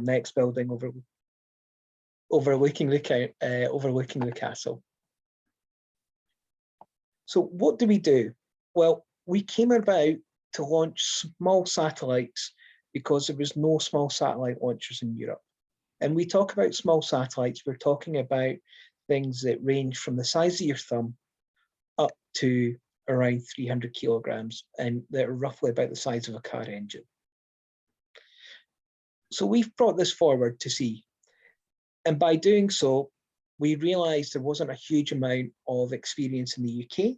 next building overlooking the castle. So what do we do? Well, we came about to launch small satellites because there was no small satellite launchers in Europe. And we talk about small satellites, we're talking about things that range from the size of your thumb up to around 300 kilograms, and they're roughly about the size of a car engine. So we've brought this forward to see. And by doing so, we realized there wasn't a huge amount of experience in the UK.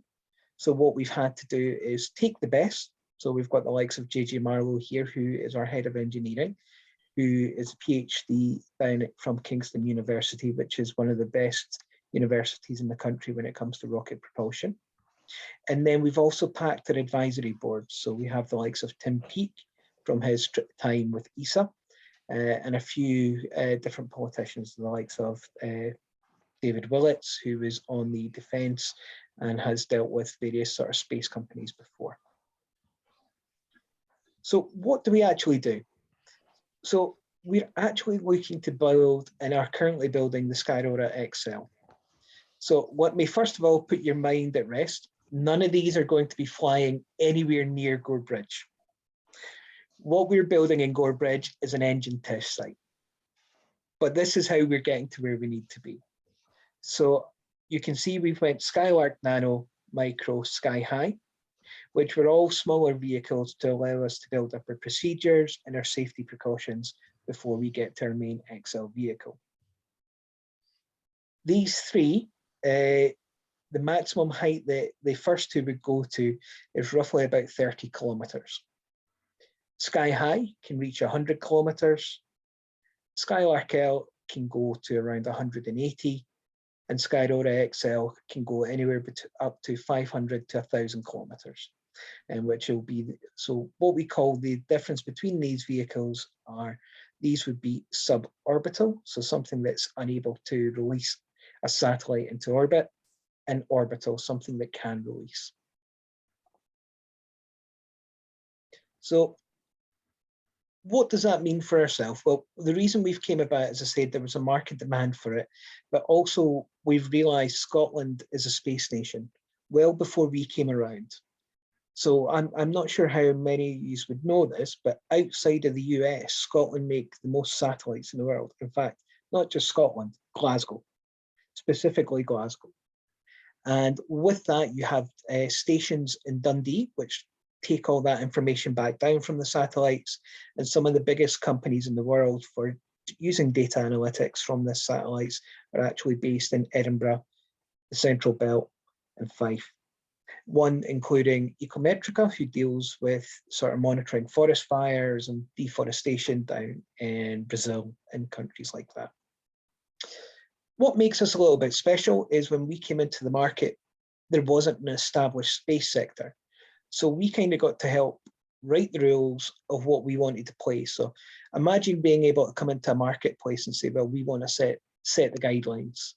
So what we've had to do is take the best. So we've got the likes of JJ Marlowe here, who is our head of engineering, who is a PhD down from Kingston University, which is one of the best universities in the country when it comes to rocket propulsion. And then we've also packed an advisory board. So we have the likes of Tim Peake from his time with ESA, and a few different politicians, the likes of David Willits, who was on the defence and has dealt with various sort of space companies before. So what do we actually do? So we're actually looking to build and are currently building the Skyrora XL. So let me first of all put your mind at rest. None of these are going to be flying anywhere near Gore Bridge. What we're building in Gore Bridge is an engine test site. But this is how we're getting to where we need to be. So you can see we've went Skylark Nano, Micro, Sky High, which were all smaller vehicles to allow us to build up our procedures and our safety precautions before we get to our main XL vehicle. These three, the maximum height that the first two would go to is roughly about 30 kilometers. Sky High can reach 100 kilometers. Skylark L can go to around 180, and Skyrora XL can go anywhere up to 500 to 1,000 kilometers. And which will be, so what we call the difference between these vehicles are, these would be suborbital, so something that's unable to release a satellite into orbit, and orbital, something that can release. So what does that mean for ourselves? Well, the reason we've came about, as I said, there was a market demand for it, but also we've realised Scotland is a space nation well before we came around. So I'm not sure how many of you would know this, but outside of the US, Scotland make the most satellites in the world. In fact, not just Scotland, Glasgow, specifically Glasgow. And with that, you have stations in Dundee, which take all that information back down from the satellites, and some of the biggest companies in the world for using data analytics from the satellites are actually based in Edinburgh, the Central Belt, and Fife. One including Ecometrica, who deals with sort of monitoring forest fires and deforestation down in Brazil and countries like that. What makes us a little bit special is when we came into the market, there wasn't an established space sector. So we kind of got to help write the rules of what we wanted to play. So imagine being able to come into a marketplace and say, well, we want to set the guidelines.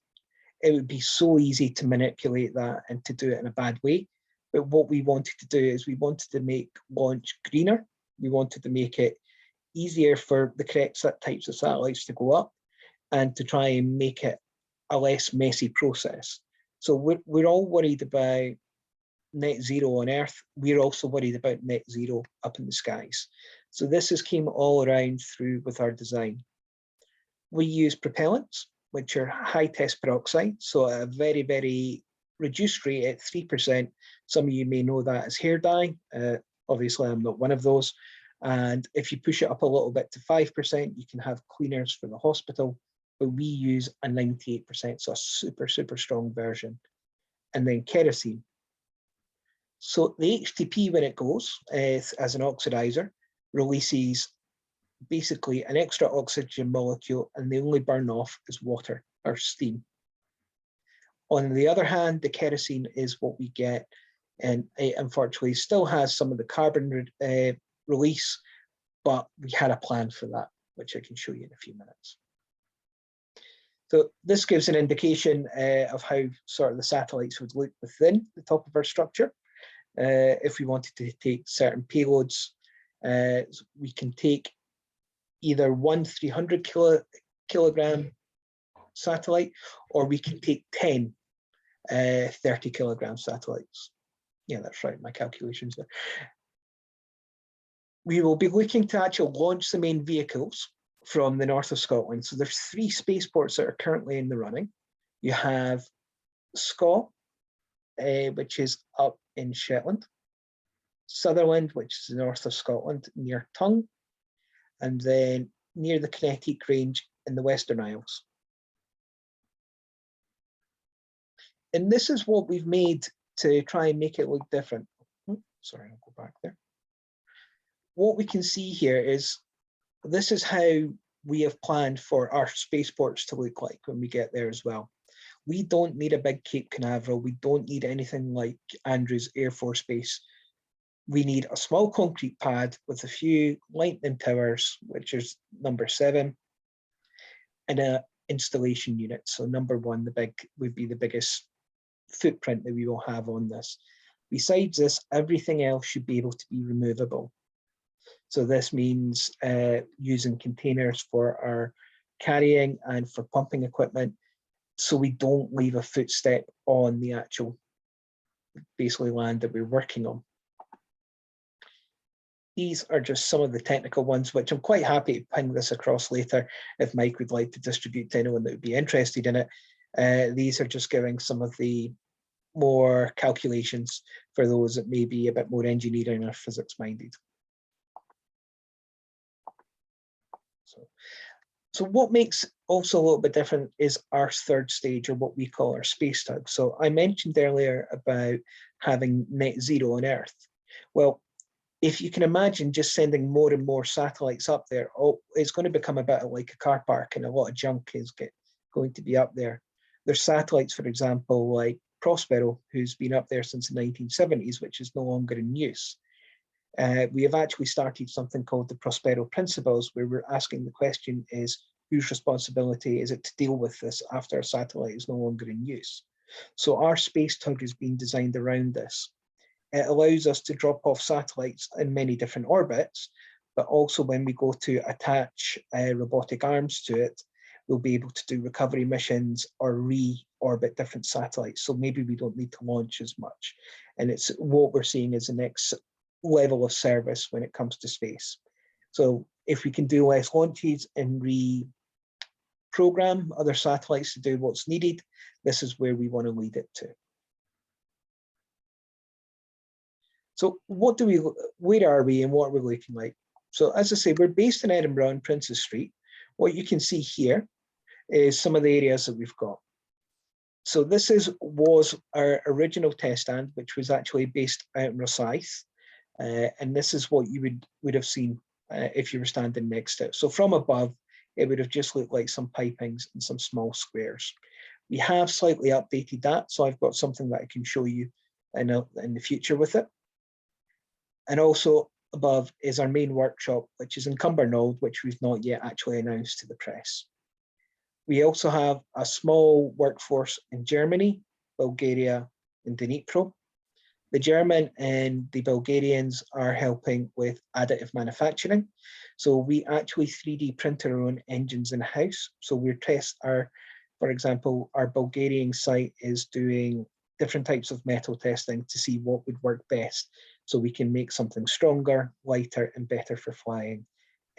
It would be so easy to manipulate that and to do it in a bad way. But what we wanted to do is we wanted to make launch greener. We wanted to make it easier for the correct types of satellites to go up, and to try and make it a less messy process. So we're all worried about net zero on Earth. We're also worried about net zero up in the skies. So this has came all around through with our design. We use propellants, which are high test peroxide, so at a very, very reduced rate at 3%. Some of you may know that as hair dye. Obviously, I'm not one of those. And if you push it up a little bit to 5%, you can have cleaners for the hospital. But we use a 98%, so a super, super strong version. And then kerosene. So the HTP, when it goes as an oxidizer, releases basically an extra oxygen molecule, and they only burn off as water or steam. On the other hand, the kerosene is what we get, and it unfortunately still has some of the carbon release, but we had a plan for that, which I can show you in a few minutes. So this gives an indication of how sort of the satellites would look within the top of our structure. If we wanted to take certain payloads, we can take either one 300 kilogram satellite, or we can take 10 30 kilogram satellites. Yeah, that's right, my calculations there. We will be looking to actually launch the main vehicles from the north of Scotland. So there's 3 spaceports that are currently in the running. You have Scott, which is up in Shetland, Sutherland, which is the north of Scotland near Tongue, and then near the Kinetic Range in the Western Isles. And this is what we've made to try and make it look different. Sorry, I'll go back there. What we can see here is this is how we have planned for our spaceports to look like when we get there as well. We don't need a big Cape Canaveral. We don't need anything like Andrews Air Force Base. We need a small concrete pad with a few lightning towers, which is number 7, and an installation unit. So number 1, the big, would be the biggest footprint that we will have on this. Besides this, everything else should be able to be removable. So this means using containers for our carrying and for pumping equipment, so we don't leave a footstep on the actual basically land that we're working on. These are just some of the technical ones, which I'm quite happy to ping this across later if Mike would like to distribute to anyone that would be interested in it. These are just giving some of the more calculations for those that may be a bit more engineering or physics minded. So what makes also a little bit different is our 3rd stage, or what we call our space tug. So I mentioned earlier about having net zero on Earth. Well, if you can imagine just sending more and more satellites up there, it's going to become a bit like a car park, and a lot of junk is going to be up there. There's satellites, for example, like Prospero, who's been up there since the 1970s, which is no longer in use. We have actually started something called the Prospero Principles, where we're asking the question is, whose responsibility is it to deal with this after a satellite is no longer in use? So our space tug has been designed around this. It allows us to drop off satellites in many different orbits, but also when we go to attach robotic arms to it, we'll be able to do recovery missions or re-orbit different satellites. So maybe we don't need to launch as much. And it's what we're seeing as the next level of service when it comes to space. So if we can do less launches and reprogram other satellites to do what's needed, this is where we want to lead it to. So where are we and what are we looking like? So as I say, we're based in Edinburgh on Princes Street. What you can see here is some of the areas that we've got. So this was our original test stand, which was actually based out in Rosyth. And this is what you would have seen if you were standing next to it. So from above, it would have just looked like some pipings and some small squares. We have slightly updated that, so I've got something that I can show you in the future with it. And also above is our main workshop, which is in Cumbernauld, which we've not yet actually announced to the press. We also have a small workforce in Germany, Bulgaria, and Dnipro. The German and the Bulgarians are helping with additive manufacturing. So we actually 3D print our own engines in-house. So we're for example, our Bulgarian site is doing different types of metal testing to see what would work best. So we can make something stronger, lighter, and better for flying.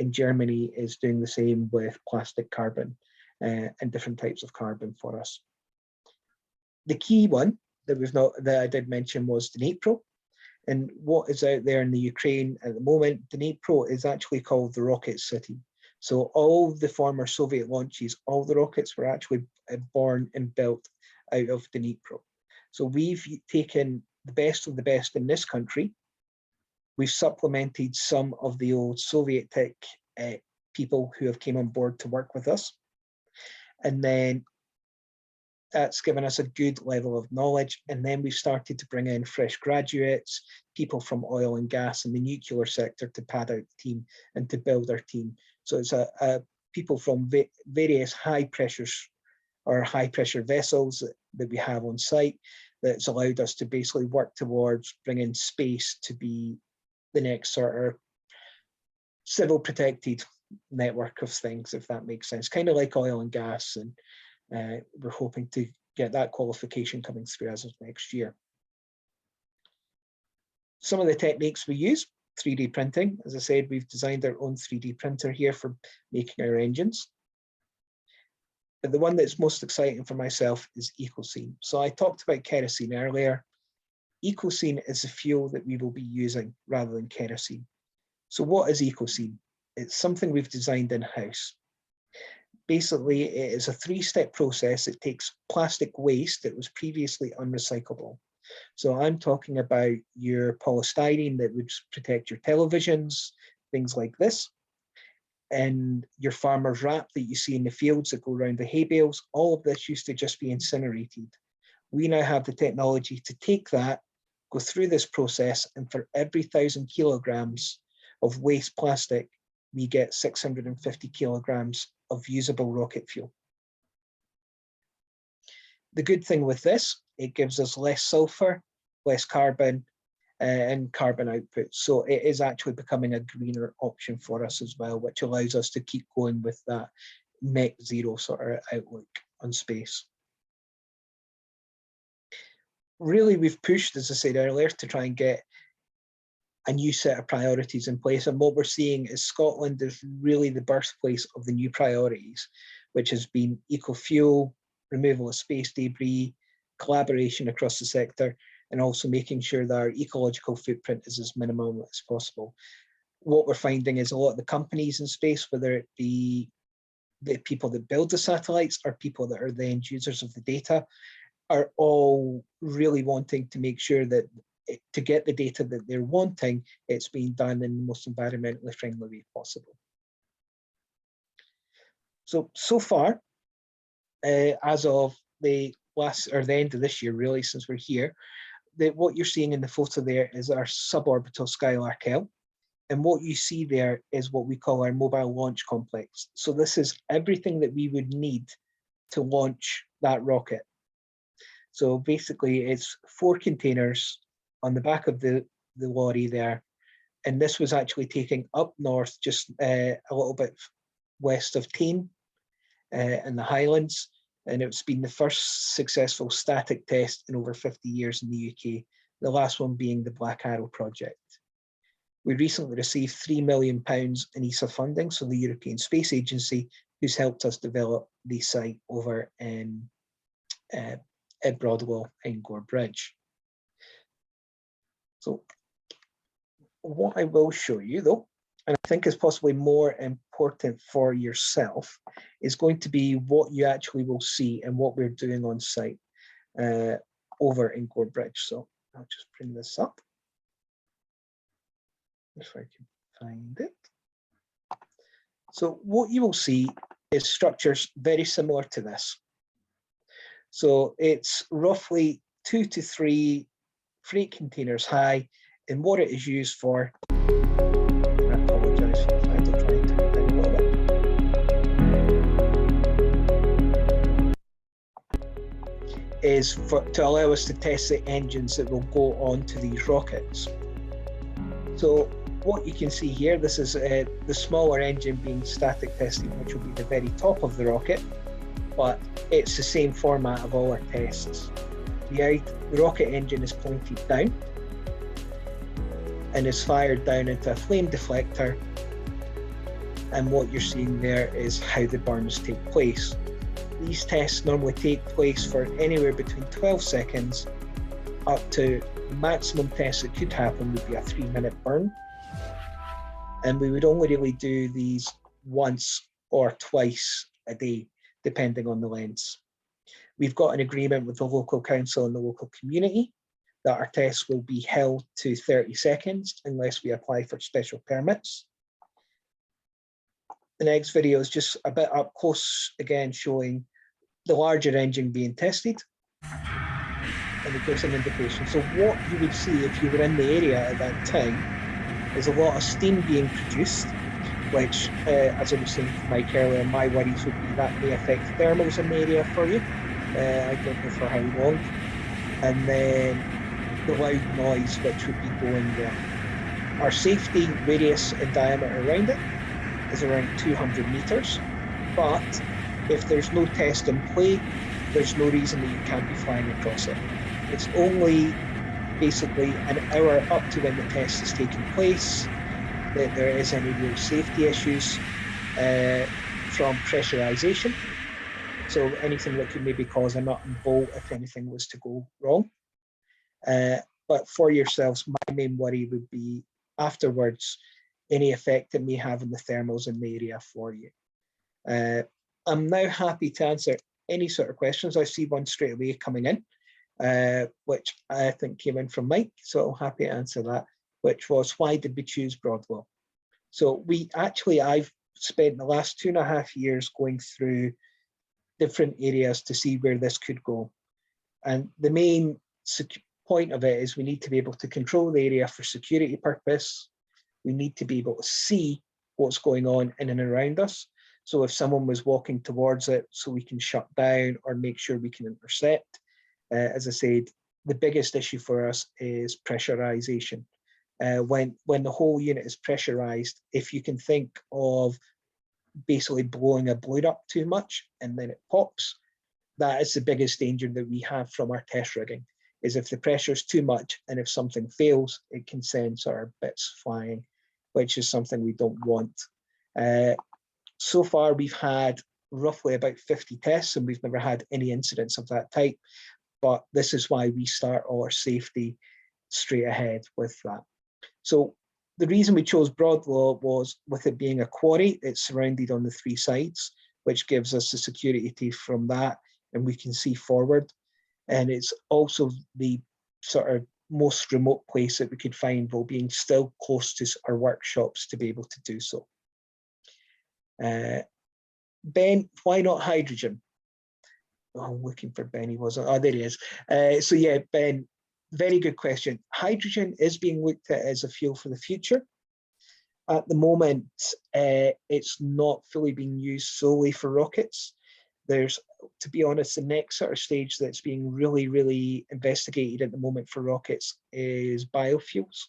And Germany is doing the same with plastic carbon and different types of carbon for us. The key one that I did mention was Dnipro. And what is out there in the Ukraine at the moment, Dnipro is actually called the Rocket City. So all the former Soviet launches, all the rockets were actually born and built out of Dnipro. So we've taken the best of the best in this country. We've supplemented some of the old Soviet tech people who have came on board to work with us. And then that's given us a good level of knowledge. And then we started to bring in fresh graduates, people from oil and gas and the nuclear sector to pad out the team and to build our team. So it's people from various high pressure vessels that we have on site that's allowed us to basically work towards bringing space to be the next sort of civil protected network of things, if that makes sense, kind of like oil and gas. And we're hoping to get that qualification coming through as of next year. Some of the techniques we use, 3D printing. As I said, we've designed our own 3D printer here for making our engines. But the one that's most exciting for myself is EcoScene. So I talked about kerosene earlier. EcoScene is the fuel that we will be using rather than kerosene. So what is EcoScene? It's something we've designed in-house. Basically, it is a 3-step process. It takes plastic waste that was previously unrecyclable. So I'm talking about your polystyrene that would protect your televisions, things like this, and your farmer's wrap that you see in the fields that go around the hay bales. All of this used to just be incinerated. We now have the technology to take that, go through this process, and for every 1,000 kilograms of waste plastic, we get 650 kilograms of usable rocket fuel. The good thing with this, it gives us less sulfur, less carbon, and carbon output. So it is actually becoming a greener option for us as well, which allows us to keep going with that net zero sort of outlook on space. Really, we've pushed, as I said earlier, to try and get a new set of priorities in place. And what we're seeing is Scotland is really the birthplace of the new priorities, which has been eco-fuel, removal of space debris, collaboration across the sector, and also making sure that our ecological footprint is as minimal as possible. What we're finding is a lot of the companies in space, whether it be the people that build the satellites or people that are the end users of the data, are all really wanting to make sure that to get the data that they're wanting, it's being done in the most environmentally friendly way possible. So far, as of the end of this year, really, since we're here, what you're seeing in the photo there is our suborbital Skylark L. And what you see there is what we call our mobile launch complex. So this is everything that we would need to launch that rocket. So basically it's 4 containers on the back of the lorry there. And this was actually taken up north, just a little bit west of Tain in the Highlands. And it's been the first successful static test in over 50 years in the UK, the last one being the Black Arrow project. We recently received £3 million in ESA funding, so the European Space Agency, who's helped us develop the site over in Broadwell and Gore Bridge. So what I will show you though, and I think is possibly more important for yourself, is going to be what you actually will see and what we're doing on site over in Gore Bridge. So I'll just bring this up if I can find it. So what you will see is structures very similar to this. So it's roughly 2 to 3 freight containers high, and what it is used for, I apologise for the fact of trying to turn a little bit, is to allow us to test the engines that will go onto these rockets. So what you can see here, this is the smaller engine being static testing, which will be the very top of the rocket, but it's the same format of all our tests. The rocket engine is pointed down and is fired down into a flame deflector, and what you're seeing there is how the burns take place. These tests normally take place for anywhere between 12 seconds up to the maximum test that could happen would be a 3-minute burn, and we would only really do these once or twice a day depending on the lens. We've got an agreement with the local council and the local community that our tests will be held to 30 seconds unless we apply for special permits. The next video is just a bit up close, again showing the larger engine being tested, and it gives an indication. So what you would see if you were in the area at that time is a lot of steam being produced, which, as I was saying to Mike earlier, my worries would be that may affect thermals in the area for you. I don't know for how long. And then the loud noise which would be going there. Our safety radius and diameter around it is around 200 meters. But if there's no test in play, there's no reason that you can't be flying across it. It's only basically an hour up to when the test is taking place that there is any real safety issues from pressurization. So anything that could maybe cause a nut and bolt if anything was to go wrong. But for yourselves, my main worry would be afterwards, any effect it may have on the thermals in the area for you. I'm now happy to answer any sort of questions. I see one straight away coming in, which I think came in from Mike, so I'm happy to answer that, which was, why did we choose Broadwell? So I've spent the last 2.5 years going through different areas to see where this could go. And the main point of it is we need to be able to control the area for security purpose. We need to be able to see what's going on in and around us. So if someone was walking towards it, so we can shut down or make sure we can intercept. As I said, the biggest issue for us is pressurization. When the whole unit is pressurized, if you can think of basically blowing a balloon up too much and then it pops, that is the biggest danger that we have from our test rigging, is if the pressure is too much and if something fails, it can send sort of bits flying, which is something we don't want. So far, we've had roughly about 50 tests and we've never had any incidents of that type, but this is why we start all our safety straight ahead with that. So the reason we chose Broadwell was, with it being a quarry, it's surrounded on the 3 sides, which gives us the security from that, and we can see forward. And it's also the sort of most remote place that we could find, while being still close to our workshops to be able to do so. Ben, why not hydrogen? Oh, I'm looking for Ben, he wasn't. Oh, there he is. So yeah, Ben, very good question. Hydrogen is being looked at as a fuel for the future. At the moment, it's not fully being used solely for rockets. There's, to be honest, the next sort of stage that's being really, really investigated at the moment for rockets is biofuels.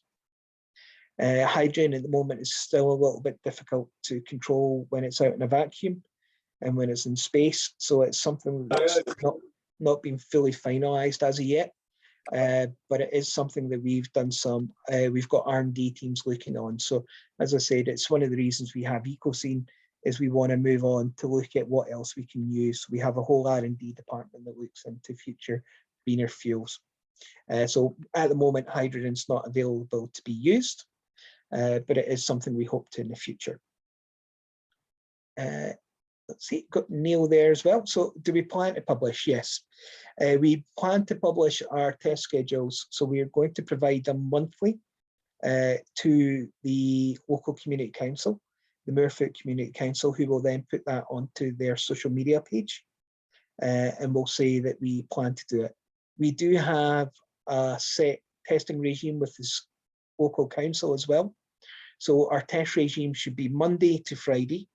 Hydrogen at the moment is still a little bit difficult to control when it's out in a vacuum and when it's in space. So it's something that's not been fully finalized as of yet. But it is something that we've done we've got R&D teams looking on. So as I said, it's one of the reasons we have EcoScene, is we want to move on to look at what else we can use. We have a whole R&D department that looks into future greener fuels. So at the moment, hydrogen's not available to be used, but it is something we hope to in the future. Let's see, got Neil there as well. So do we plan to publish? Yes. We plan to publish our test schedules. So we are going to provide them monthly to the local community council, the Moorfoot Community Council, who will then put that onto their social media page. And we'll say that we plan to do it. We do have a set testing regime with this local council as well. So our test regime should be Monday to Friday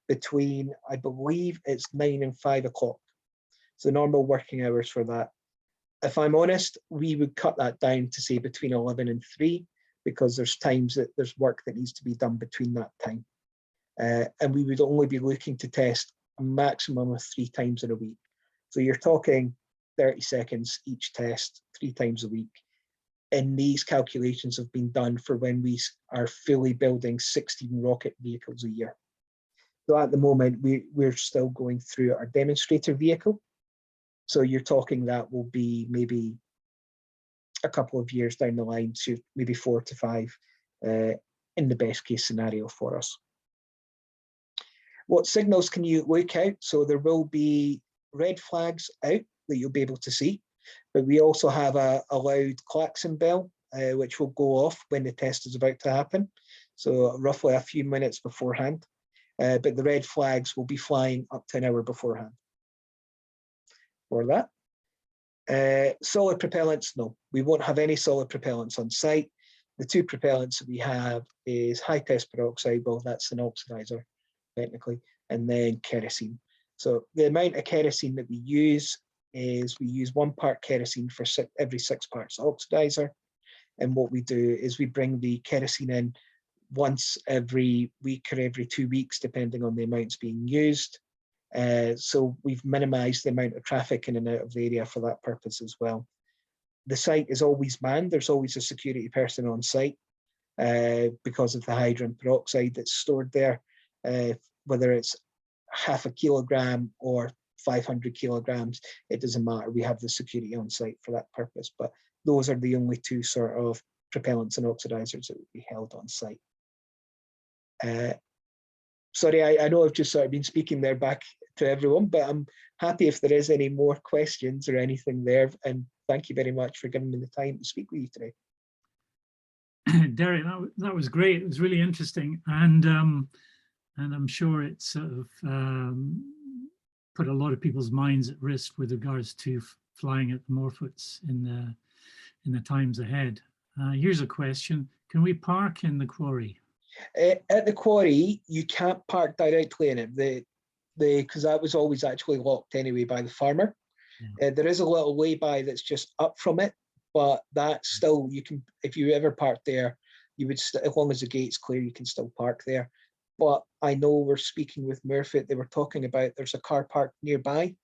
between, I believe it's 9 and 5 o'clock. So normal working hours for that. If I'm honest, we would cut that down to say between 11 and 3, because there's times that there's work that needs to be done between that time. And we would only be looking to test a maximum of 3 times in a week. So you're talking 30 seconds each test, 3 times a week. And these calculations have been done for when we are fully building 16 rocket vehicles a year. So at the moment, we're still going through our demonstrator vehicle. So you're talking that will be maybe a couple of years down the line, so maybe 4 to 5 in the best case scenario for us. What signals can you look out? So there will be red flags out that you'll be able to see, but we also have a loud klaxon bell, which will go off when the test is about to happen. So roughly a few minutes beforehand. But the red flags will be flying up to an hour beforehand for that. Solid propellants, no, we won't have any solid propellants on site. The 2 propellants that we have is high test peroxide, well, that's an oxidizer technically, and then kerosene. So the amount of kerosene that we use is we use 1 part kerosene for every 6 parts oxidizer. And what we do is we bring the kerosene in once every week or every 2 weeks, depending on the amounts being used. So we've minimised the amount of traffic in and out of the area for that purpose as well. The site is always manned. There's always a security person on site because of the hydrogen peroxide that's stored there, whether it's 0.5 kilogram or 500 kilograms, it doesn't matter. We have the security on site for that purpose, but those are the only two sort of propellants and oxidizers that would be held on site. Sorry, I know I've just sort of been speaking there back to everyone, but I'm happy if there is any more questions or anything there. And thank you very much for giving me the time to speak with you today. Derek, that was great. It was really interesting, and I'm sure it sort of put a lot of people's minds at risk with regards to flying at the Moorfoots in the times ahead. Here's a question: can we park in the quarry? At the quarry, you can't park directly in it. Because that was always actually locked anyway by the farmer. Yeah. There is a little lay-by that's just up from it, but that's still, you can, if you ever park there, you would, as long as the gate's clear, you can still park there. But I know we're speaking with Moorfoot, they were talking about there's a car park nearby,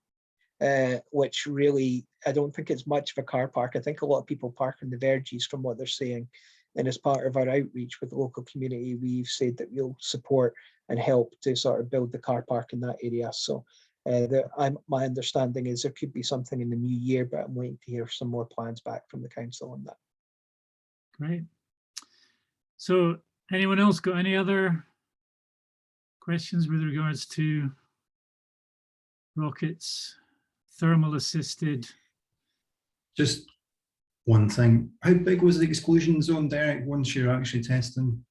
which really, I don't think it's much of a car park. I think a lot of people park in the verges from what they're saying. And as part of our outreach with the local community, we've said that we'll support and help to sort of build the car park in that area. So my understanding is there could be something in the new year, but I'm waiting to hear some more plans back from the council on that. Great. So anyone else got any other questions with regards to rockets, thermal assisted? Just one thing, how big was the exclusion zone, Derek, once you're actually testing?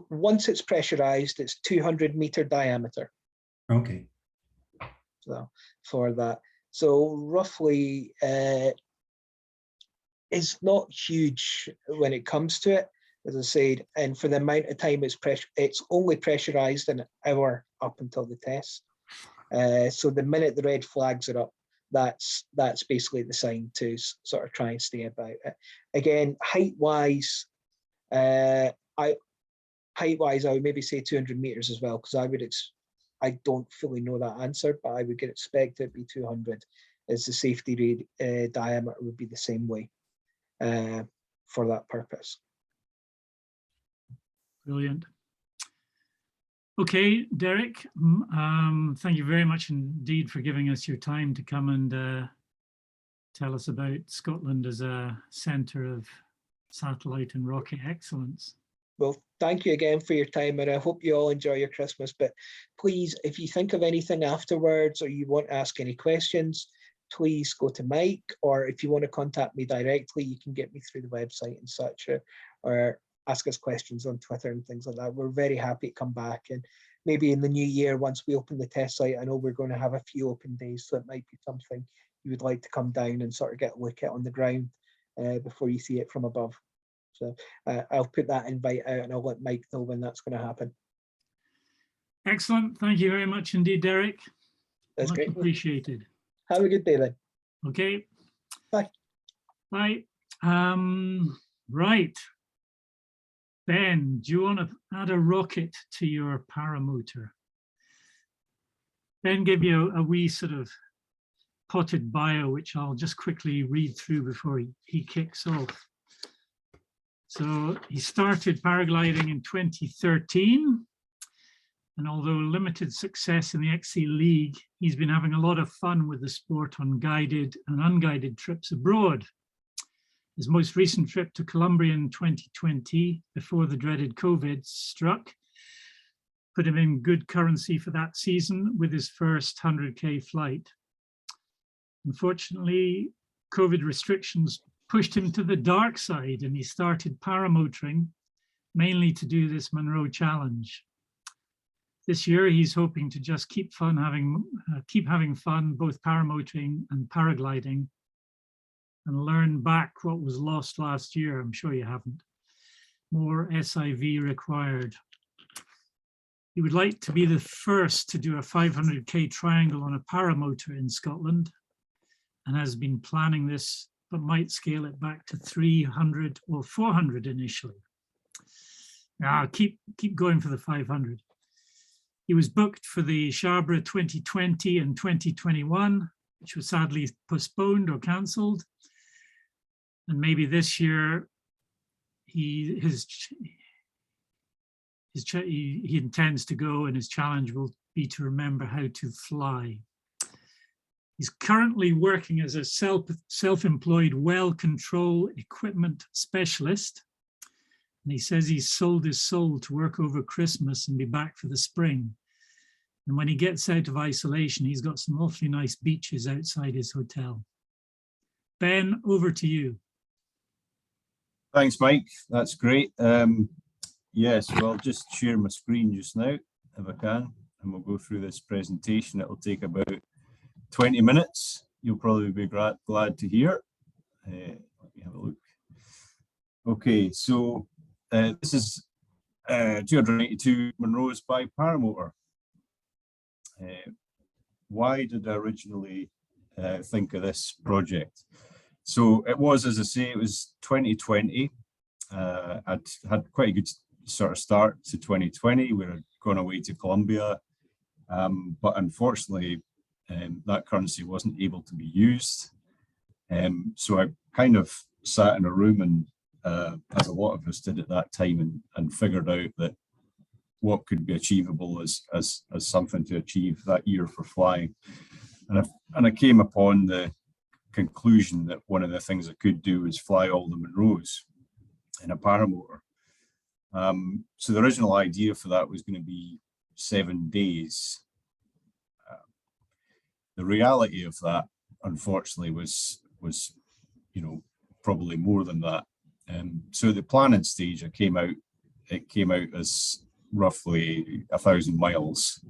Once it's pressurized, it's 200-meter diameter. Okay. So for that, so roughly, it's not huge when it comes to it, as I said, and for the amount of time it's only pressurized an hour up until the test. So the minute the red flags are up, that's basically the sign to sort of try and stay about it. Again, height-wise, I would maybe say 200 meters as well, because I don't fully know that answer, but I would expect it to be 200 as the safety diameter would be the same way for that purpose. Brilliant. Okay, Derek, thank you very much indeed for giving us your time to come and tell us about Scotland as a centre of satellite and rocket excellence. Well, thank you again for your time, and I hope you all enjoy your Christmas. But please, if you think of anything afterwards or you want to ask any questions, please go to Mike, or if you want to contact me directly, you can get me through the website and such, or ask us questions on Twitter and things like that. We're very happy to come back, and maybe in the new year, once we open the test site, I know we're going to have a few open days, so it might be something you would like to come down and sort of get a look at on the ground before you see it from above. So I'll put that invite out and I'll let Mike know when that's going to happen. Excellent. Thank you very much indeed, Derek. That's much great. Appreciated. Have a good day then. Okay. Bye. Bye. Right. Ben, do you want to add a rocket to your paramotor? Ben gave you a wee sort of potted bio, which I'll just quickly read through before he kicks off. So he started paragliding in 2013, and although limited success in the XC League, he's been having a lot of fun with the sport on guided and unguided trips abroad. His most recent trip to Colombia in 2020, before the dreaded COVID struck, put him in good currency for that season with his first 100K flight. Unfortunately, COVID restrictions pushed him to the dark side, and he started paramotoring, mainly to do this Munro challenge. This year, he's hoping to just keep having fun, both paramotoring and paragliding, and learn back what was lost last year. I'm sure you haven't. More SIV required. He would like to be the first to do a 500K triangle on a paramotor in Scotland, and has been planning this, but might scale it back to 300 or 400 initially. Keep going for the 500. He was booked for the Scarborough 2020 and 2021, which was sadly postponed or cancelled. And maybe this year he intends to go, and his challenge will be to remember how to fly. He's currently working as a self-employed well control equipment specialist. And he says he's sold his soul to work over Christmas and be back for the spring. And when he gets out of isolation, he's got some awfully nice beaches outside his hotel. Ben, over to you. Thanks, Mike. That's great. Yes, so I'll just share my screen just now, if I can, and we'll go through this presentation. It'll take about 20 minutes. You'll probably be glad to hear. Let me have a look. Okay, so this is 282 Munros by paramotor. Why did I originally think of this project? So it was, as I say, it was 2020. I'd had quite a good sort of start to 2020. We were going away to Colombia, but unfortunately, that currency wasn't able to be used. So I kind of sat in a room and, as a lot of us did at that time, and figured out that what could be achievable as something to achieve that year for flying. And I came upon the conclusion that one of the things I could do is fly all the Munros in a paramotor. So the original idea for that was going to be 7 days. The reality of that, unfortunately, was probably more than that. So the planning stage, it came out as roughly 1,000 miles,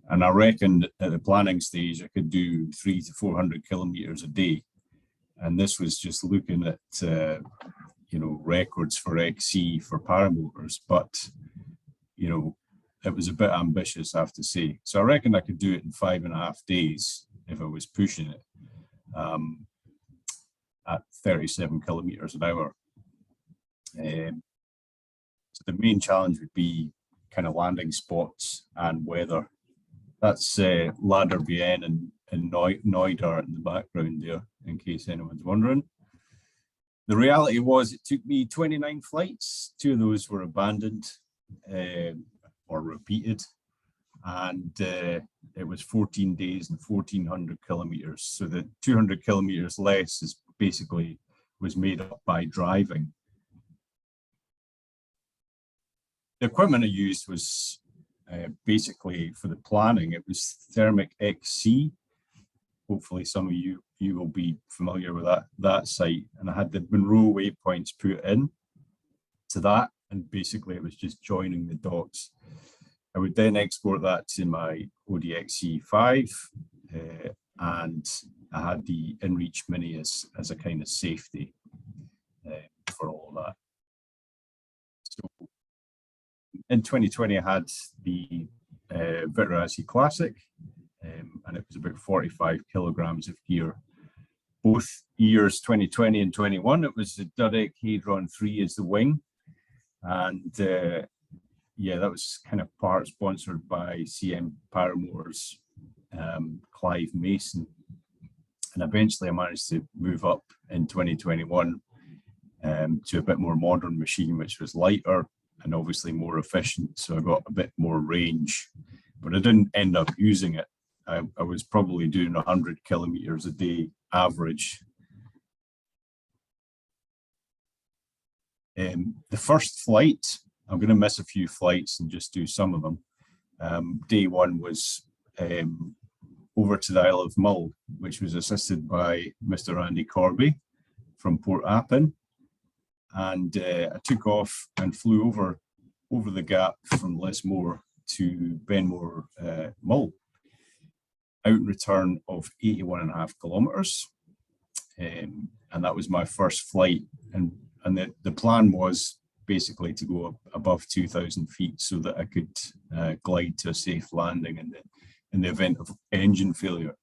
and I reckoned at the planning stage I could do 300 to 400 kilometers a day, and this was just looking at records for XC for paramotors, but it was a bit ambitious, I have to say. So I reckon I could do it in 5.5 days if I was pushing it at 37 kilometers an hour. So the main challenge would be kind of landing spots and weather. That's Ladder Bien and Noida in the background there, in case anyone's wondering. The reality was it took me 29 flights. 2 of those were abandoned or repeated, and it was 14 days and 1,400 kilometers. So the 200 kilometers less is basically was made up by driving. The equipment I used was basically for the planning. It was Thermic XC. Hopefully some of you will be familiar with that site. And I had the Munro waypoints put in to that, and basically it was just joining the dots. I would then export that to my ODXC5, and I had the InReach Mini as a kind of safety for all of that. So in 2020, I had the Vitarazi Classic, and it was about 45 kilograms of gear. Both years, 2020 and 21, it was the Dudek Hadron 3 as the wing. And yeah, that was kind of part sponsored by CM Paramotors, Clive Mason. And eventually I managed to move up in 2021 to a bit more modern machine, which was lighter and obviously more efficient. So I got a bit more range, but I didn't end up using it. I was probably doing 100 kilometers a day average. The first flight, I'm going to miss a few flights and just do some of them. Day one was over to the Isle of Mull, which was assisted by Mr. Andy Corby from Port Appin. And I took off and flew over the gap from Lismore to Benmore Mull. Out and return of 81.5 kilometers. And that was my first flight. And the plan was basically to go up above 2,000 feet so that I could glide to a safe landing in the event of engine failure.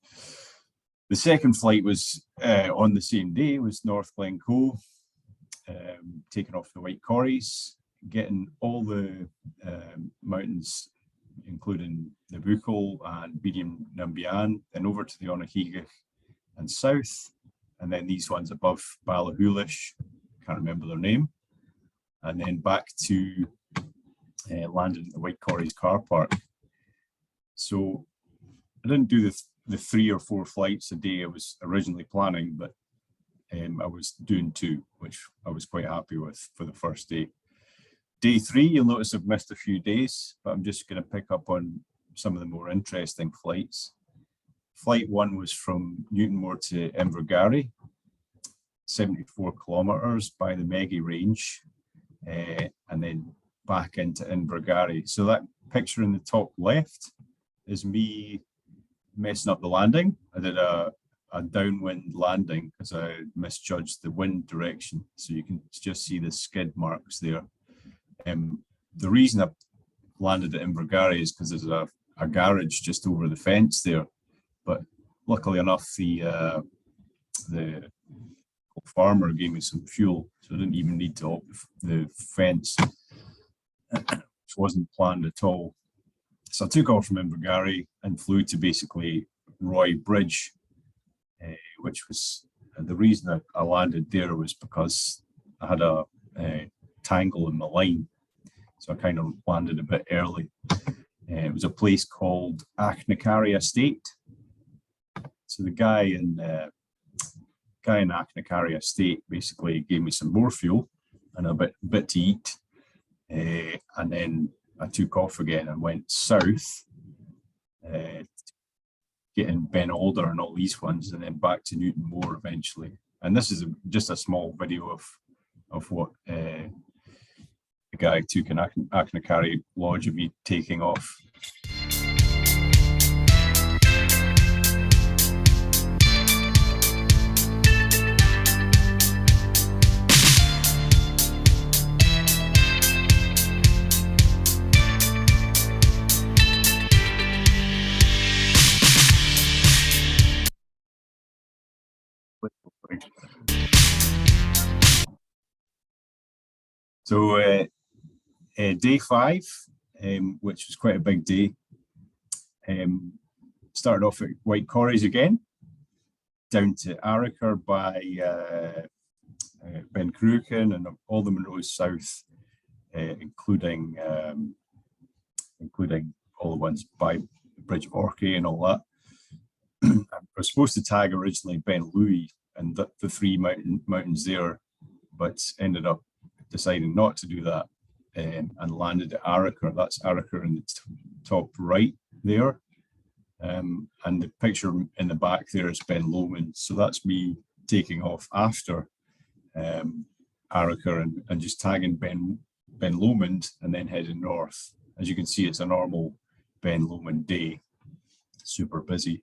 The second flight was on the same day, was North Glencoe, taking off the White Corries. getting all the mountains, including the Buchel and Medium Nambian, then over to the Onachigach and south, and then these ones above Ballachulish, can't remember their name, and then back to landing at the White Corries car park. So I didn't do the 3 or 4 flights a day I was originally planning, but I was doing 2, which I was quite happy with for the first day. Day 3, you'll notice I've missed a few days, but I'm just going to pick up on some of the more interesting flights. Flight 1 was from Newtonmore to Invergarry, 74 kilometers by the Meggie Range, and then back into Invergarry. So that picture in the top left is me messing up the landing. I did a downwind landing because I misjudged the wind direction. So you can just see the skid marks there. The reason I landed at Invergarry is because there's a garage just over the fence there. But luckily enough, the farmer gave me some fuel, so I didn't even need to hop the fence, which wasn't planned at all. So I took off from Invergarry and flew to basically Roy Bridge, which was the reason I landed there was because I had a tangle in my line, so I kind of landed a bit early. It was a place called Achnacarry Estate. So the guy in Achnacarry Estate basically gave me some more fuel and a bit to eat, and then I took off again and went south, getting Ben Alder and all these ones, and then back to Newtonmore eventually. And this is just a small video of what the guy took in Achnacarry Lodge of me taking off. So day 5, which was quite a big day, started off at White Corries again, down to Arrochar by Ben Cruachan and all the Munros south, including all the ones by Bridge of Orkney and all that. I was supposed to tag originally Ben Louis and the 3 mountains there, but ended up deciding not to do that, and landed at Arrochar. That's Arrochar in the top right there, and the picture in the back there is Ben Lomond. So that's me taking off after Arrochar and just tagging Ben Lomond and then heading north. As you can see, it's a normal Ben Lomond day, super busy.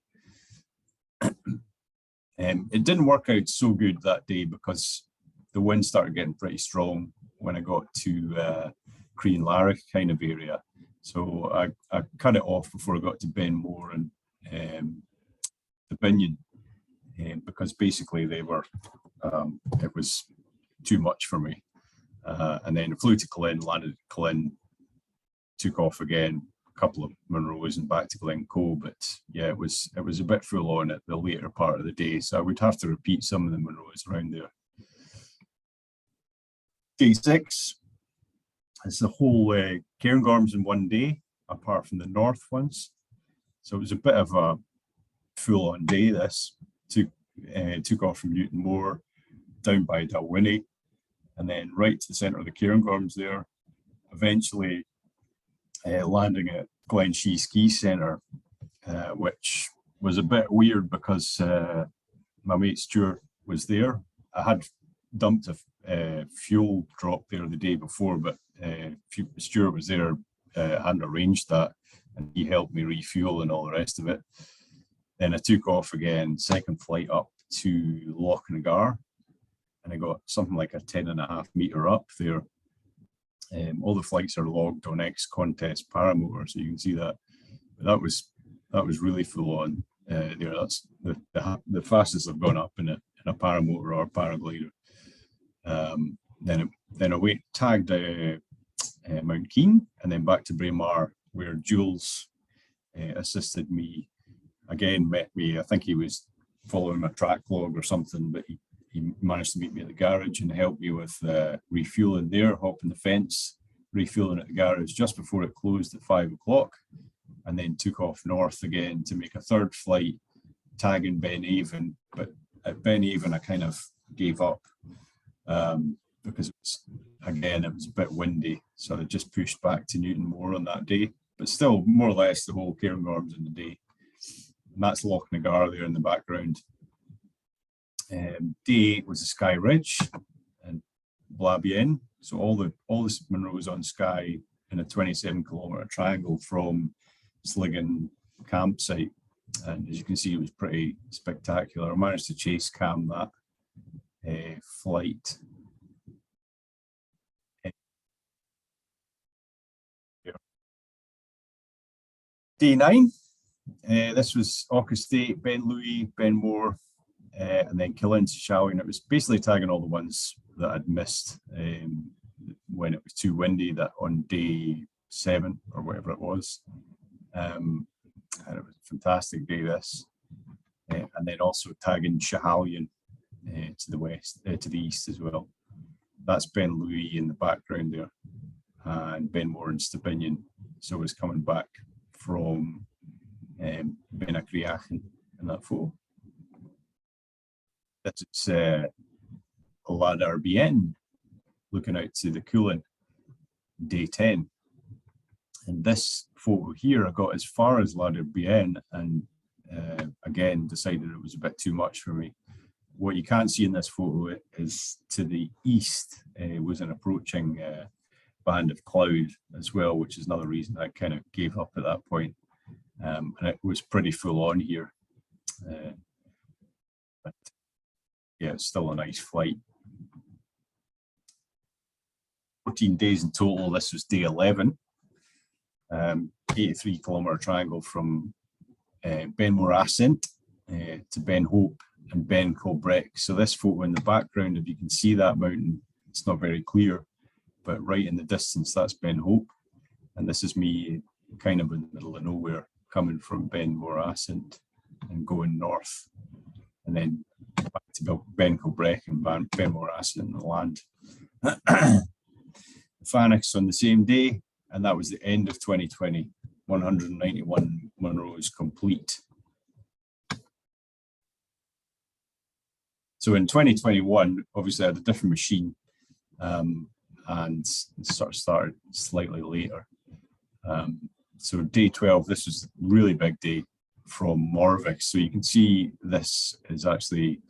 It didn't work out so good that day because the wind started getting pretty strong when I got to Crean Larrick kind of area. So I cut it off before I got to Benmore and the Binion, because basically they were, it was too much for me. And then I flew to Cullen, landed at Cullen, took off again, a couple of Munros and back to Glencoe. But yeah, it was a bit full on at the later part of the day. So I would have to repeat some of the Munros around there. Day 6 is the whole Cairngorms in one day, apart from the north ones. So it was a bit of a full-on day. This took off from Newtonmore, down by Dalwhinnie, and then right to the centre of the Cairngorms there. Eventually landing at Glenshee Ski Centre, which was a bit weird because my mate Stuart was there. I had dumped a fuel drop there the day before, but Stuart was there, hadn't arranged that, and he helped me refuel and all the rest of it. Then I took off again, second flight up to Lochnagar, and I got something like a 10.5 meter up there. All the flights are logged on X-Contest Paramotor, so you can see that. But that was really full on there. That's the fastest I've gone up in a paramotor or paraglider. Then I tagged Mount Keen, and then back to Braemar, where Jules assisted me. Again, met me, I think he was following a track log or something, but he managed to meet me at the garage and help me with refueling there, hopping the fence, refueling at the garage just before it closed at 5 o'clock, and then took off north again to make a third flight, tagging Ben Avon. But at Ben Avon, I kind of gave up because it was a bit windy. So I just pushed back to Newton Moor on that day, but still more or less the whole Cairngorms in the day. And that's Loch Nagar there in the background. Day 8 was the Skye Ridge and Blabien. So all the Munros on Skye in a 27-kilometre triangle from Sligan campsite. And as you can see, it was pretty spectacular. I managed to chase cam that flight. Day 9, this was Auca State, Ben Louis, Ben Moor, and then Killin to Shawing. It was basically tagging all the ones that I'd missed when it was too windy, that on day 7 or whatever it was. And it was a fantastic day, this. And then also tagging Schiehallion to the west, to the east as well. That's Ben Louis in the background there, and Ben Moor and Stubinian. So I was coming back from Benacreachan in that photo. That's Ladar Bien, looking out to the Coolin, day 10. And this photo here, I got as far as Ladar Bien, and again decided it was a bit too much for me. What you can't see in this photo is to the east was an approaching band of cloud as well, which is another reason I kind of gave up at that point. And it was pretty full on here. But yeah, it's still a nice flight. 14 days in total. This was day 11. 83-kilometre triangle from Ben Moor Ascent to Ben Hope and Ben Colbrec. So this photo in the background, if you can see that mountain, it's not very clear, but right in the distance, that's Ben Hope. And this is me kind of in the middle of nowhere, coming from Ben Moor Ascent and going north, and then back to Ben Colbrec and Ben Moor Ascent in the land. Phanex on the same day, and that was the end of 2020. 191 Munros complete. So in 2021, obviously I had a different machine, and sort of started slightly later. So day 12, this was a really big day from Morvich. So you can see this is actually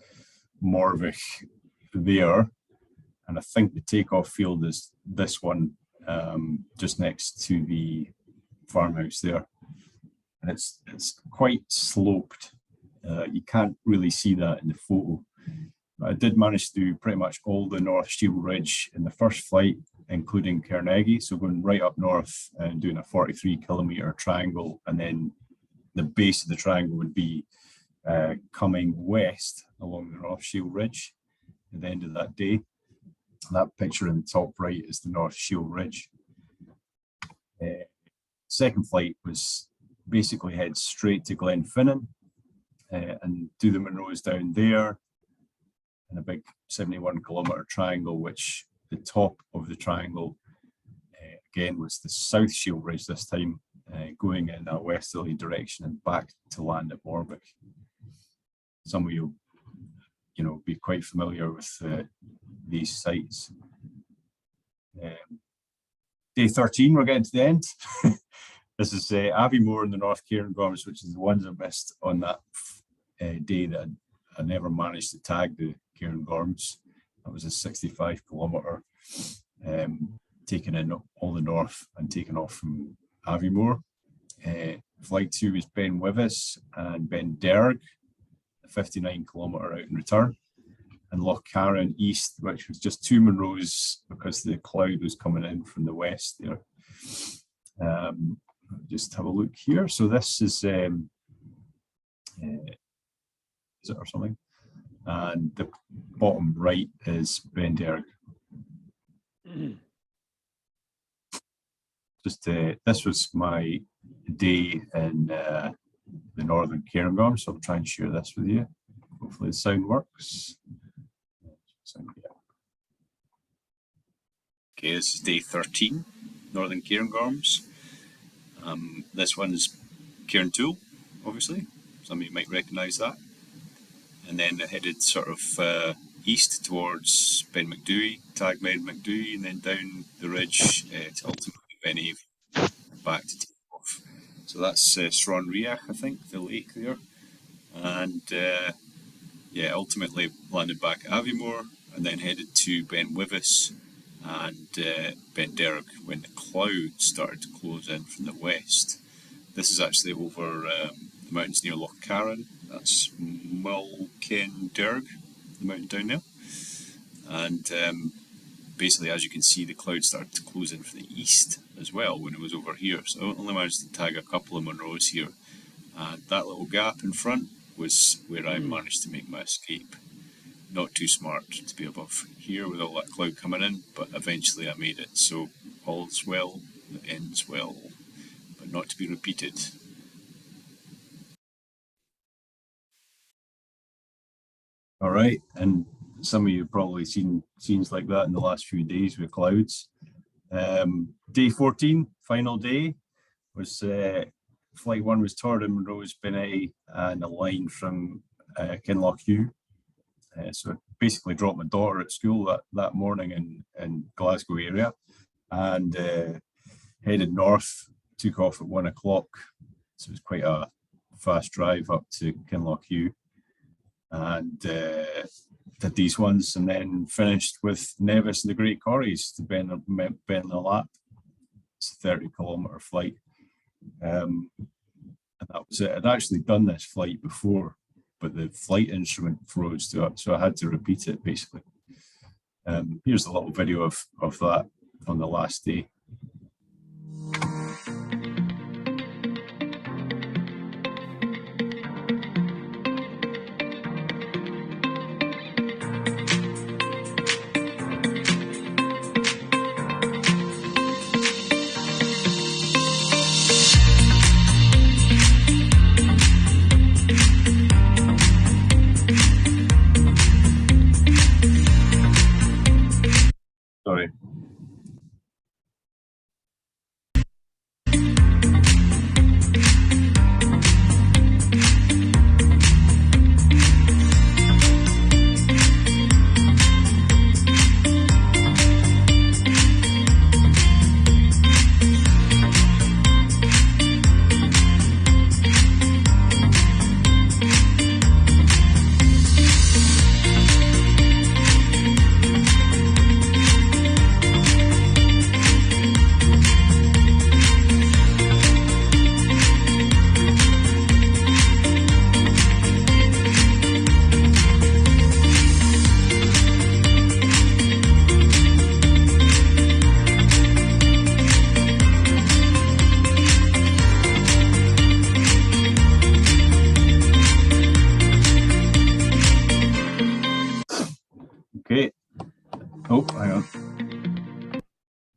Morvich there. And I think the takeoff field is this one, just next to the farmhouse there. And it's quite sloped. You can't really see that in the photo. But I did manage to do pretty much all the North Shield Ridge in the first flight, including Carnegie. So going right up north and doing a 43-kilometre triangle, and then the base of the triangle would be coming west along the North Shield Ridge at the end of that day. That picture in the top right is the North Shield Ridge. Second flight was basically head straight to Glenfinnan and do the Munros down there in a big 71-kilometre triangle, which the top of the triangle again was the South Shield Ridge this time, going in a westerly direction and back to land at Morvich. Some of you be quite familiar with these sites. Day 13, we're getting to the end. This is Aviemore in the North Cairngorms, which is the ones I missed on that day that I never managed to tag the Cairngorms. That was a 65-kilometre, taking in all the north and taking off from Aviemore. Flight 2 is Ben Wyvis and Ben Derg, a 59-kilometre out and return. And Loch Carron east, which was just 2 Munros because the cloud was coming in from the west there. Just have a look here. So this is it or something? And the bottom right is Ben Derg. this was my day in the Northern Cairngorm, so I'll try and share this with you. Hopefully the sound works. Okay, this is day 13, Northern Cairngorms. This one's Cairntoul, obviously. Some of you might recognise that. And then I headed sort of east towards Ben Macdui, and then down the ridge to ultimately Ben Ave, back to take off. So that's Sron Riach, I think, the lake there. And yeah, ultimately landed back at Aviemore and then headed to Ben Wyvis and Ben Derg when the clouds started to close in from the west. This is actually over the mountains near Loch Carron. That's Mulken Derg, the mountain down there. And basically, as you can see, the clouds started to close in from the east as well when it was over here. So I only managed to tag a couple of Munros here. And that little gap in front was where I managed to make my escape. Not too smart to be above here with all that cloud coming in, but eventually I made it. So all's well that ends well, but not to be repeated. All right, and some of you have probably seen scenes like that in the last few days with clouds. Day 14, final day, was flight 1 was Torrid Munros, Benay, and a line from Kinlochhew. So I basically dropped my daughter at school that morning in Glasgow area and headed north, took off at 1 o'clock. So it was quite a fast drive up to Kinlochhew and did these ones and then finished with Nevis and the Great Corries to Ben the Lap. It's a 30-kilometre flight. And that was it. I'd actually done this flight before, but the flight instrument froze to it, so I had to repeat it basically. Here's a little video of that on the last day. Sorry. Okay. Oh, hang on.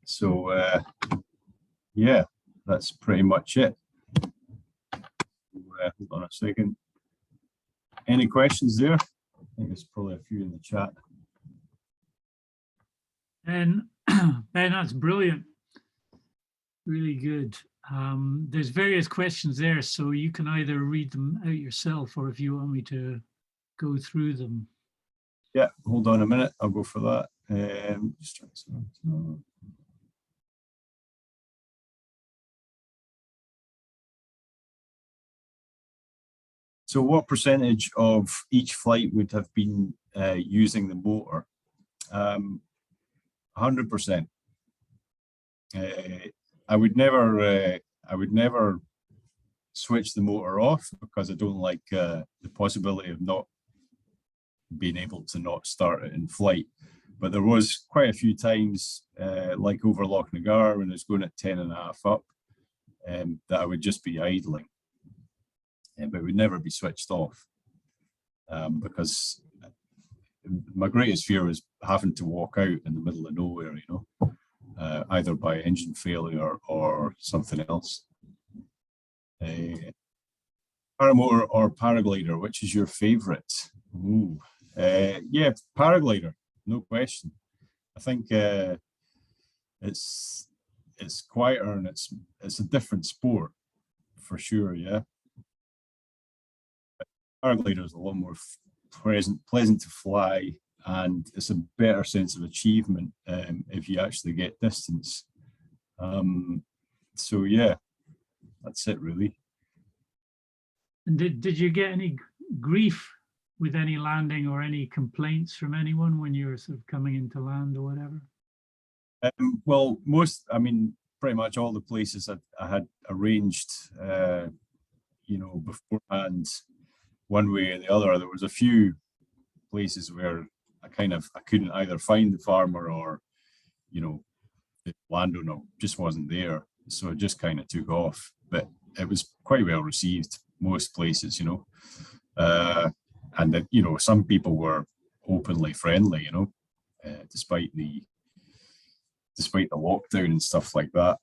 So, yeah, that's pretty much it. Hold on a second. Any questions there? I think there's probably a few in the chat. And Ben, that's brilliant. Really good. There's various questions there, so you can either read them out yourself or if you want me to go through them. Yeah, hold on a minute. I'll go for that. Just trying to... So what percentage of each flight would have been using the motor? 100%. I would never switch the motor off because I don't like the possibility of not being able to not start it in flight. But there was quite a few times, like over Loch Nagar when I was going at 10.5 up, that I would just be idling. But it would never be switched off because my greatest fear was having to walk out in the middle of nowhere, you know. either by engine failure or something else. Paramotor or paraglider, which is your favorite? Ooh, yeah, paraglider, no question. I think it's quieter and it's a different sport for sure. Yeah, paraglider is a lot more pleasant to fly, and it's a better sense of achievement if you actually get distance. So yeah, that's it really. And did you get any grief with any landing or any complaints from anyone when you were sort of coming into land or whatever? Well, pretty much all the places I had arranged, beforehand, one way or the other. There was a few places where I couldn't either find the farmer or, the landowner just wasn't there. So I just kind of took off, but it was quite well received most places, and that, some people were openly friendly, despite the lockdown and stuff like that.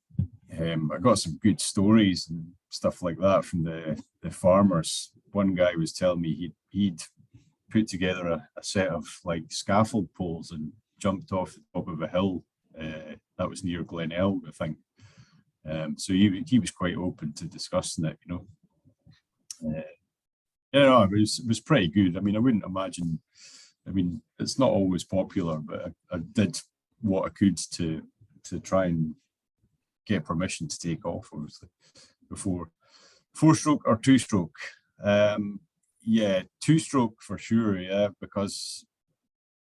I got some good stories and stuff like that from the farmers. One guy was telling me he'd put together a set of like scaffold poles and jumped off the top of a hill. That was near Glenelg, I think. So he was quite open to discussing it, it was pretty good. I wouldn't imagine, it's not always popular, but I did what I could to try and get permission to take off, obviously, before. 4-stroke or 2-stroke? Yeah, 2-stroke for sure, yeah, because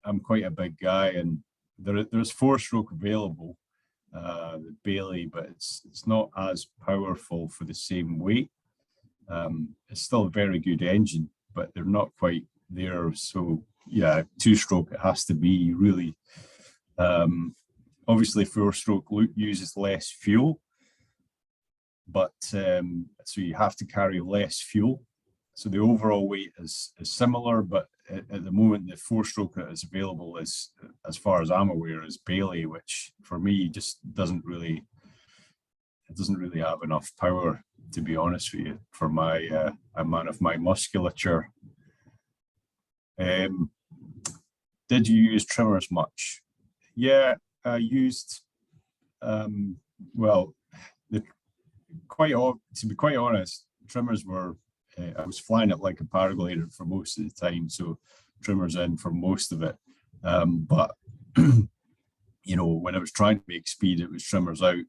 I'm quite a big guy, and there's 4-stroke available, the Bailey, but it's not as powerful for the same weight. It's still a very good engine, but they're not quite there. So yeah, 2-stroke it has to be really. Obviously 4-stroke uses less fuel, but so you have to carry less fuel. So the overall weight is similar, but at the moment the 4-stroke that is available is, as far as I'm aware, is Bailey, which for me just doesn't really have enough power, to be honest with you, for my amount of my musculature. Did you use trimmers much? Yeah, I used, well, to be quite honest, trimmers were, I was flying it like a paraglider for most of the time, so trimmers in for most of it. But, when I was trying to make speed, it was trimmers out,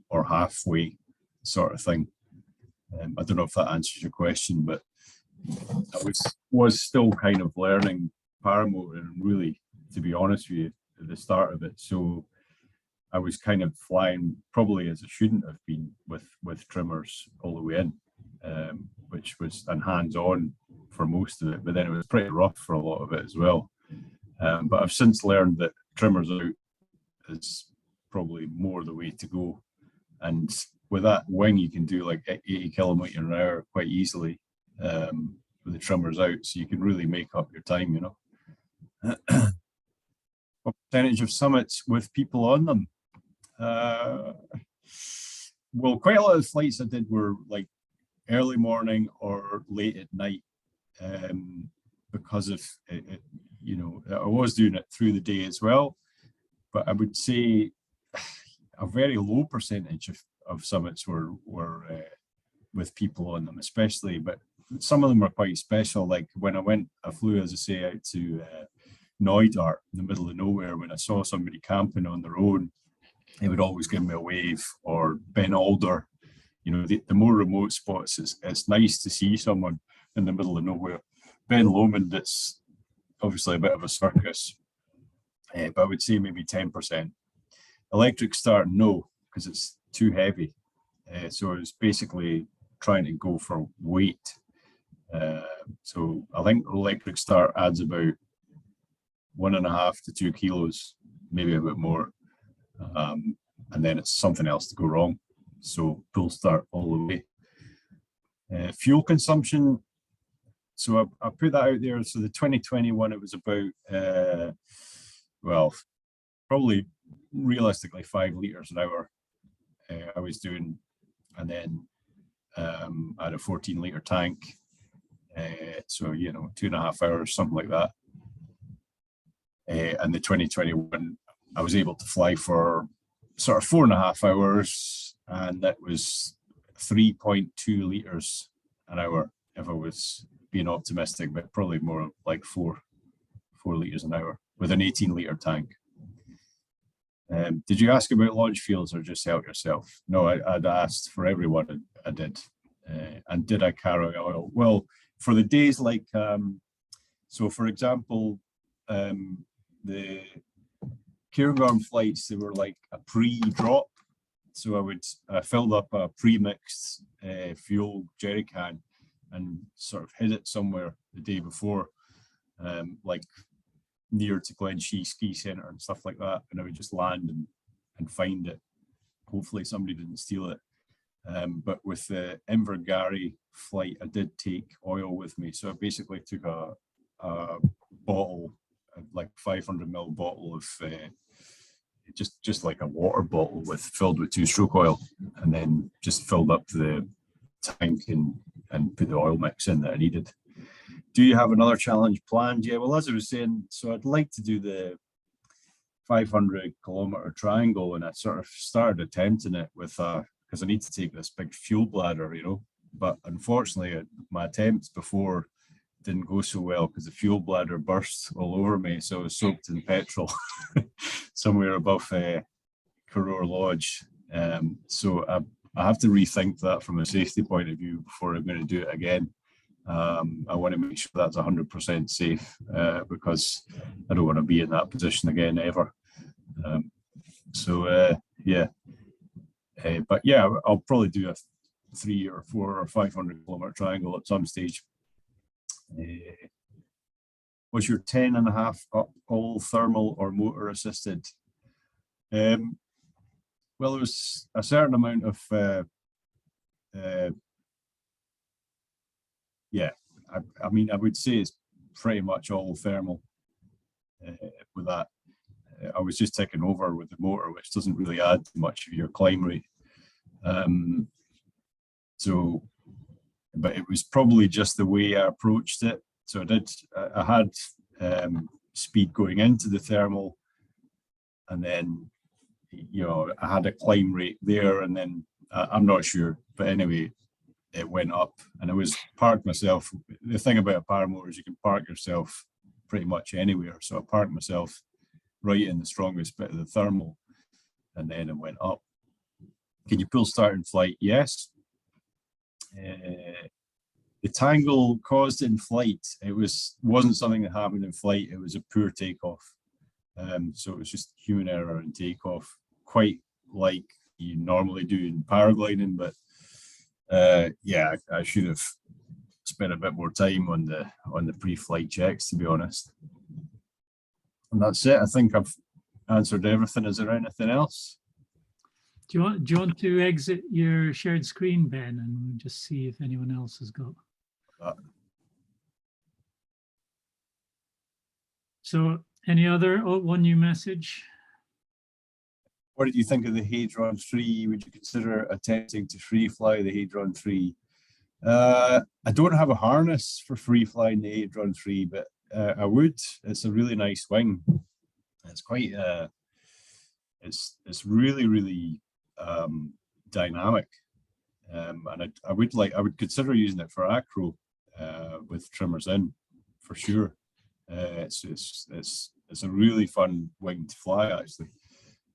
or halfway sort of thing. I don't know if that answers your question, but I was still kind of learning paramotor, really, to be honest with you, at the start of it. So I was kind of flying probably as I shouldn't have been with trimmers all the way in, which was, and hands-on for most of it, but then it was pretty rough for a lot of it as well. But I've since learned that trimmers out is probably more the way to go. And with that wing, you can do like 80 kilometers an hour quite easily with the trimmers out. So you can really make up your time, What percentage of summits with people on them? Well, quite a lot of flights I did were like early morning or late at night, because of it, I was doing it through the day as well. But I would say a very low percentage of summits were with people on them, especially. But some of them were quite special. Like when I flew, as I say, out to Neudart in the middle of nowhere. When I saw somebody camping on their own, they would always give me a wave. Or Ben Alder, the more remote spots, it's nice to see someone in the middle of nowhere. Ben Lomond, it's obviously a bit of a circus, but I would say maybe 10%. Electric start, no, because it's too heavy. So it's basically trying to go for weight. So I think electric start adds about 1.5 to 2 kilos, maybe a bit more. And then it's something else to go wrong. So pull start all the way. Fuel consumption. So I put that out there. So the 2021, it was about, well, probably realistically 5 litres an hour I was doing, and then I had a 14-litre tank, so 2.5 hours, something like that. And the 2021, I was able to fly for sort of 4.5 hours, and that was 3.2 litres an hour if I was being optimistic, but probably more like 4 litres an hour with an 18-litre tank. Did you ask about launch fields or just help yourself? No, I'd asked for everyone. I did. And did I carry oil? Well, for the days like, so for example, the Cairngorm flights, they were like a pre-drop. So I filled up a pre-mixed fuel jerry can and sort of hid it somewhere the day before, like near to Glenshee Ski Centre and stuff like that. And I would just land and find it. Hopefully somebody didn't steal it. But with the Invergary flight, I did take oil with me. So I basically took a bottle, like 500 ml bottle of just like a water bottle filled with 2-stroke oil, and then just filled up the tank and put the oil mix in that I needed. Do you have another challenge planned? Yeah, well, as I was saying, so I'd like to do the 500-kilometer triangle, and I sort of started attempting it with because I need to take this big fuel bladder, but unfortunately my attempts before didn't go so well because the fuel bladder burst all over me, so I was soaked in petrol somewhere above Skyrora Lodge. So I have to rethink that from a safety point of view before I'm going to do it again. I want to make sure that's 100% safe because I don't want to be in that position again ever. Yeah. But yeah, I'll probably do a 3 or 4 or 500-kilometer triangle at some stage. Was your 10.5 up all thermal or motor assisted? Well, there was a certain amount of yeah, I mean, I would say it's pretty much all thermal with that. I was just taking over with the motor, which doesn't really add much of your climb rate. But it was probably just the way I approached it. So I had speed going into the thermal, and then, I had a climb rate there, and then I'm not sure, but anyway, it went up, and I was parked myself. The thing about a paramotor is you can park yourself pretty much anywhere. So I parked myself right in the strongest bit of the thermal, and then it went up. Can you pull start in flight? Yes. The tangle caused in flight. It wasn't something that happened in flight. It was a poor takeoff. So it was just human error in takeoff, quite like you normally do in paragliding, but yeah, I should have spent a bit more time on the pre-flight checks, to be honest. And that's it. I think I've answered everything. Is there anything else? Do you want to exit your shared screen, Ben, and we'll just see if anyone else has got? So any other, one new message? What did you think of the Hadron 3? Would you consider attempting to free fly the Hadron 3? I don't have a harness for free flying the Hadron 3, but I would. It's a really nice wing. It's quite, it's really, really dynamic. And I would consider using it for acro with trimmers in, for sure. It's a really fun wing to fly, actually.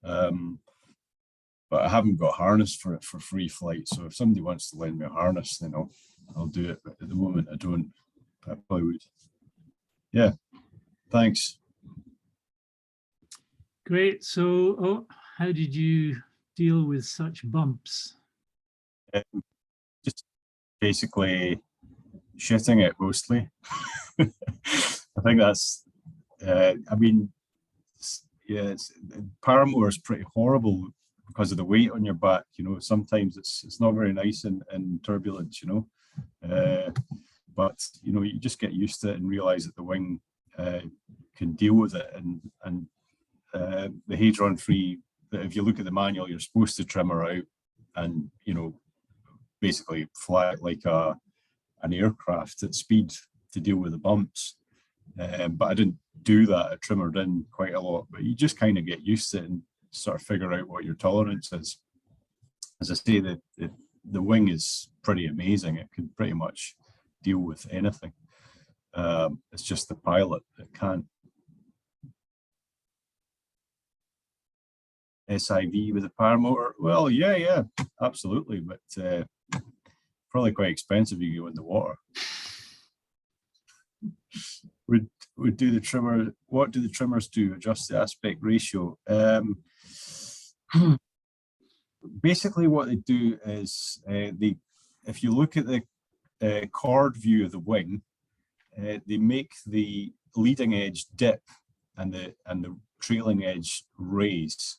But I haven't got a harness for it for free flight. So if somebody wants to lend me a harness, then I'll do it. But at the moment, I don't. But I probably would. Yeah. Thanks. Great. So, how did you deal with such bumps? Just basically shitting it mostly. I think that's. I mean, yeah, paramotor is pretty horrible because of the weight on your back. Sometimes it's not very nice in turbulence. But you just get used to it and realize that the wing can deal with it, and the hadron free, that if you look at the manual, you're supposed to trim her out and, you know, basically fly it like an aircraft at speed to deal with the bumps. But I didn't do that. I trimmered in quite a lot, but you just kind of get used to it and sort of figure out what your tolerance is. As I say, the wing is pretty amazing. It can pretty much deal with anything. It's just the pilot that can't. SIV with a paramotor? Well, yeah, absolutely, but probably quite expensive if you go in the water. Would do the trimmer? What do the trimmers do? Adjust the aspect ratio. Basically, what they do is if you look at the chord view of the wing, they make the leading edge dip and the trailing edge raise.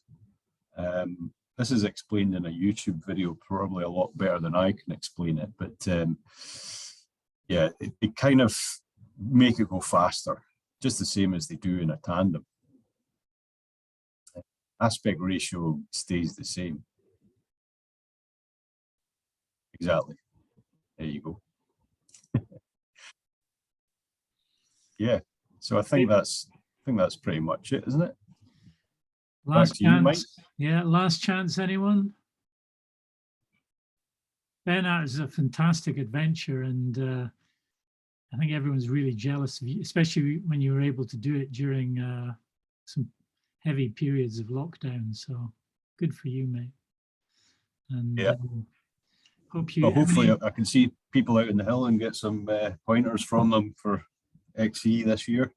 This is explained in a YouTube video, probably a lot better than I can explain it, but yeah, it kind of make it go faster, just the same as they do in a tandem. Aspect ratio stays the same. Exactly. There you go. Yeah. So I think that's pretty much it, isn't it? Last Back to you, Mike. chance. Yeah, last chance, anyone? Ben, that was a fantastic adventure, and I think everyone's really jealous of you, especially when you were able to do it during some heavy periods of lockdown. So good for you, mate. And Yeah. Hope you. Well, hopefully I can see people out in the hill and get some pointers from them for XE this year.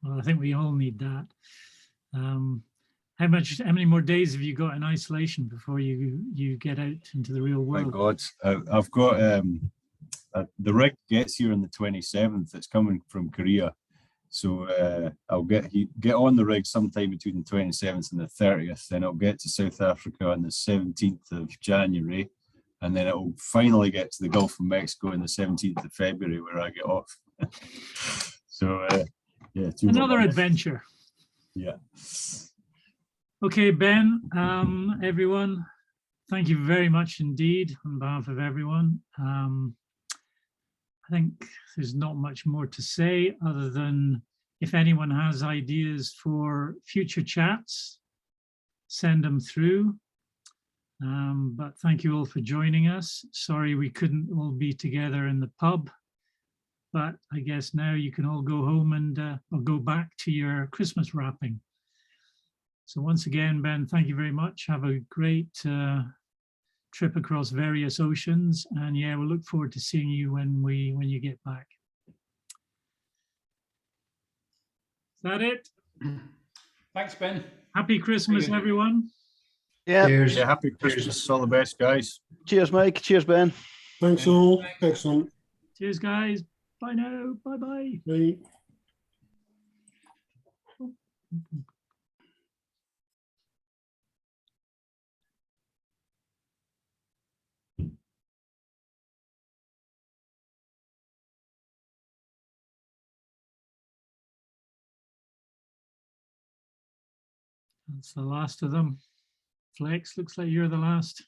Well, I think we all need that. How many more days have you got in isolation before you get out into the real My world? God, I've got the rig gets here on the 27th. It's coming from Korea, so I'll get on the rig sometime between the 27th and the 30th. Then I'll get to South Africa on the 17th of January, and then it will finally get to the Gulf of Mexico on the 17th of February, where I get off. So yeah, Another adventure. Yeah. Okay, Ben, everyone, thank you very much indeed on behalf of everyone. I think there's not much more to say other than if anyone has ideas for future chats, send them through. But thank you all for joining us. Sorry we couldn't all be together in the pub, but I guess now you can all go home and or go back to your Christmas wrapping. So once again, Ben, thank you very much. Have a great trip across various oceans, and yeah, we'll look forward to seeing you when you get back. Is that it? Thanks, Ben. Happy Christmas, everyone. Yeah. Cheers. Yeah, happy Christmas. All the best, guys. Cheers, Mike. Cheers, Ben. Thanks all. Excellent. Cheers, guys. Bye now. Bye-bye. Bye. That's the last of them. Flex, looks like you're the last.